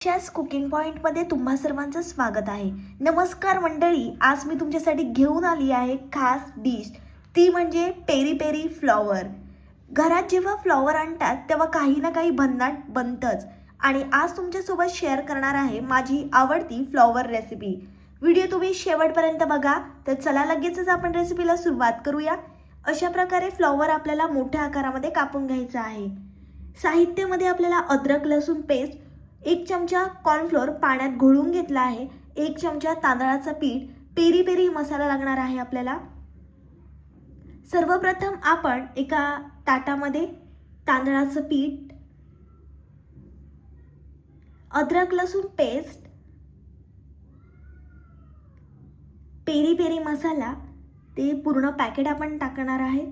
शास cooking पॉइंटमध्ये तुम्हा सर्वांचं स्वागत आहे। नमस्कार मंडळी, आज मी तुमच्यासाठी घेऊन आली आहे खास डिश, ती म्हणजे पेरी पेरी फ्लॉवर। घरात जेव्हा फ्लॉवर आणतात तेव्हा काही ना काही भन्नाट बनतंच आणि आज तुमच्यासोबत शेअर करणार आहे माझी आवडती फ्लॉवर रेसिपी। व्हिडिओ तुम्ही शेवटपर्यंत बघा। तर चला लगेचच आपण रेसिपीला सुरुवात करूया। अशा प्रकारे फ्लॉवर आपल्याला मोठ्या आकारामध्ये कापून घ्यायचा आहे। साहित्यामध्ये आपल्याला अद्रक लसूण पेस्ट, 1 चमचा कॉर्नफ्लोअर पाण्यात घोळून घेतला आहे, 1 चमचा तांदळाचं पीठ, पेरी पेरी मसाला लागणार आहे आपल्याला। सर्वप्रथम आपण एका ताटामध्ये तांदळाचं पीठ, अद्रक लसूण पेस्ट, पेरी पेरी मसाला ते पूर्ण पॅकेट आपण टाकणार आहे।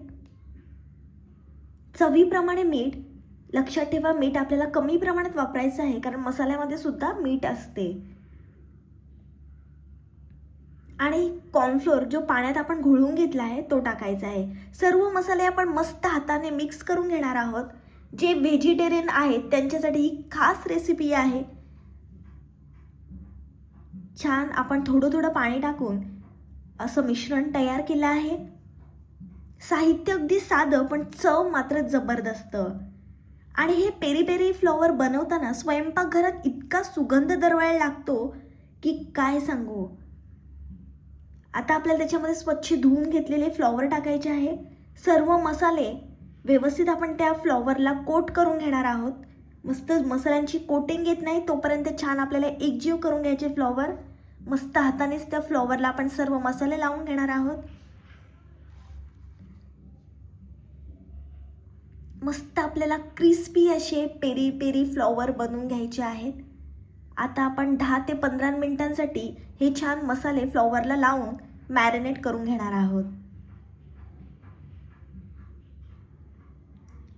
चवीप्रमाणे मीठ, लक्षात ठेवा मीठ आपल्याला कमी प्रमाणात वापरायचं आहे कारण मसाल्यामध्ये सुद्धा मीठ असते। आणि कॉर्नफ्लोअर जो पाण्यात आपण घोळून घेतला आहे तो टाकायचा आहे। सर्व मसाले आपण मस्त हाताने मिक्स करून घेणार आहोत। जे व्हेजिटेरियन आहेत त्यांच्यासाठी ही खास रेसिपी आहे। छान आपण थोडं थोडं पाणी टाकून असं मिश्रण तयार केलं आहे। साहित्य अगदी साधं पण चव मात्र जबरदस्त। आणि हे पेरी पेरी फ्लॉवर बनवताना स्वयंपाकघरात इतका सुगंध दरवळायला लागतो की काय सांगू। आता आपल्याला त्याच्यामध्ये स्वच्छ धुवून घेतलेले फ्लॉवर टाकायचे आहे। सर्व मसाले व्यवस्थित आपण त्या फ्लॉवरला कोट करून घेणार आहोत। मस्त मसाल्यांची कोटिंग येत नाही तोपर्यंत छान आपल्याला एकजीव करून घ्यायचे फ्लॉवर। मस्त हातानेच त्या फ्लॉवरला आपण सर्व मसाले लावून घेणार आहोत। मस्त आपल्याला क्रिस्पी असे पेरी पेरी फ्लॉवर बनवून घ्यायचे आहेत। आता आपण 10 ते 15 मिनिटांसाठी हे छान मसाले फ्लॉवरला लावून मॅरिनेट करून घेणार आहोत।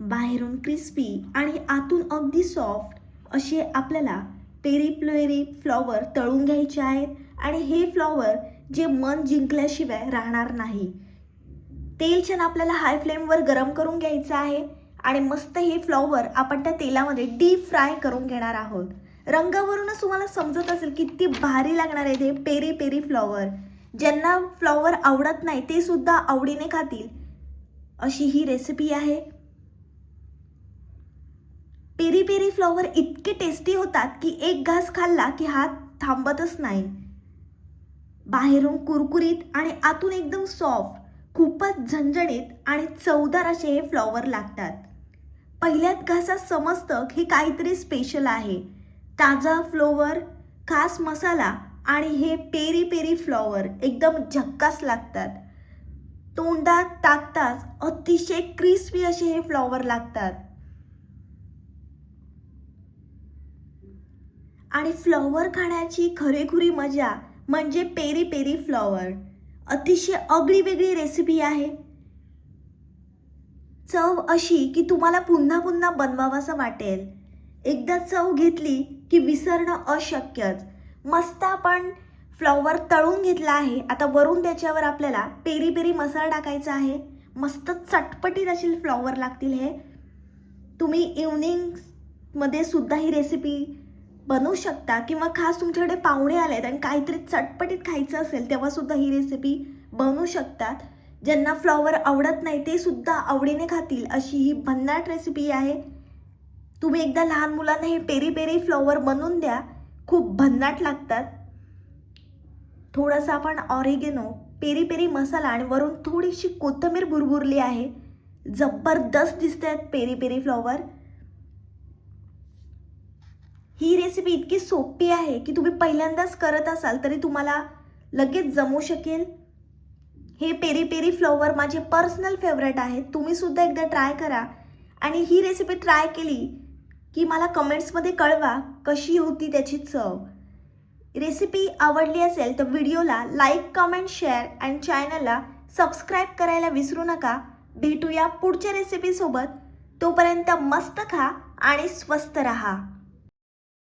बाहेरून क्रिस्पी आणि आतून अगदी सॉफ्ट असे आपल्याला पेरी पेरी फ्लॉवर तळून घ्यायचे आहेत। आणि हे फ्लॉवर जे मन जिंकल्याशिवाय राहणार नाही। तेल छान आपल्याला हाय फ्लेमवर गरम करून घ्यायचं आहे आणि मस्त हे फ्लॉवर आपण त्या तेलामध्ये डीप फ्राय करून घेणार आहोत। रंगावरूनच तुम्हाला समजत असेल किती भारी लागणार आहे ते पेरी पेरी फ्लॉवर। ज्यांना फ्लॉवर आवडत नाही ते सुद्धा आवडीने खातील अशी ही रेसिपी आहे। पेरी पेरी फ्लॉवर इतके टेस्टी होतात की एक घास खाल्ला की हात थांबतच नाही। बाहेरून कुरकुरीत आणि आतून एकदम सॉफ्ट, खूपच झणझणीत आणि चवदार असे हे फ्लॉवर लागतात। पहिल्याच घासात समजतं हे काहीतरी स्पेशल आहे। ताजा फ्लॉवर, खास मसाला आणि हे पेरी पेरी फ्लॉवर एकदम झक्कास लागतात। तोंडात टाकताच अतिशय क्रिस्पी असे हे फ्लॉवर लागतात। आणि फ्लॉवर खाण्याची खरेखुरी मजा म्हणजे पेरी पेरी फ्लॉवर। अतिशय आगळी वेगळी रेसिपी आहे। चव अशी की तुम्हाला पुन्हा पुन्हा बनवावंसं वाटेल। एकदा चव घेतली की विसरणं अशक्यच। मस्त आपण फ्लॉवर तळून घेतला आहे। आता वरून त्याच्यावर आपल्याला पेरी पेरी मसाला टाकायचा आहे। मस्त चटपटीत अशी फ्लॉवर लागतील हे। तुम्ही इव्हनिंग मध्ये सुद्धा ही रेसिपी बनवू शकता किंवा खास तुमच्याकडे पाहुणे आलेत आणि काहीतरी चटपटीत खायचं असेल तेव्हा सुद्धा ही रेसिपी बनवू शकतात। ज्यांना फ्लॉवर आवडत नाही ते सुद्धा आवडीने खातील अशी ही भन्नाट रेसिपी आहे। तुम्ही एकदा लहान मुलांना हे पेरी पेरी फ्लॉवर बनवून द्या, खूप भन्नाट लागतात। थोडासा आपण ऑरिगेनो, पेरी पेरी मसाला आणि वरून थोडीशी कोथिंबीर भुरभुरली आहे। जबरदस्त दिसतात पेरी पेरी फ्लॉवर। ही रेसिपी इतकी सोपी आहे की तुम्ही पहिल्यांदाच करत असाल तरी तुम्हाला लगेच जमू शकेल। हे पेरी पेरी फ्लॉवर माझे पर्सनल फेवरेट आहे। तुम्ही सुद्धा एकदा ट्राय करा आणि ही रेसिपी ट्राय केली की मला कमेंट्समध्ये कळवा कशी होती त्याची चव। रेसिपी आवडली असेल तर व्हिडिओला लाईक, कमेंट, शेअर आणि चॅनलला सबस्क्राईब करायला विसरू नका। भेटूया पुढच्या रेसिपी सोबत। तोपर्यंत मस्त खा आणि स्वस्त रहा।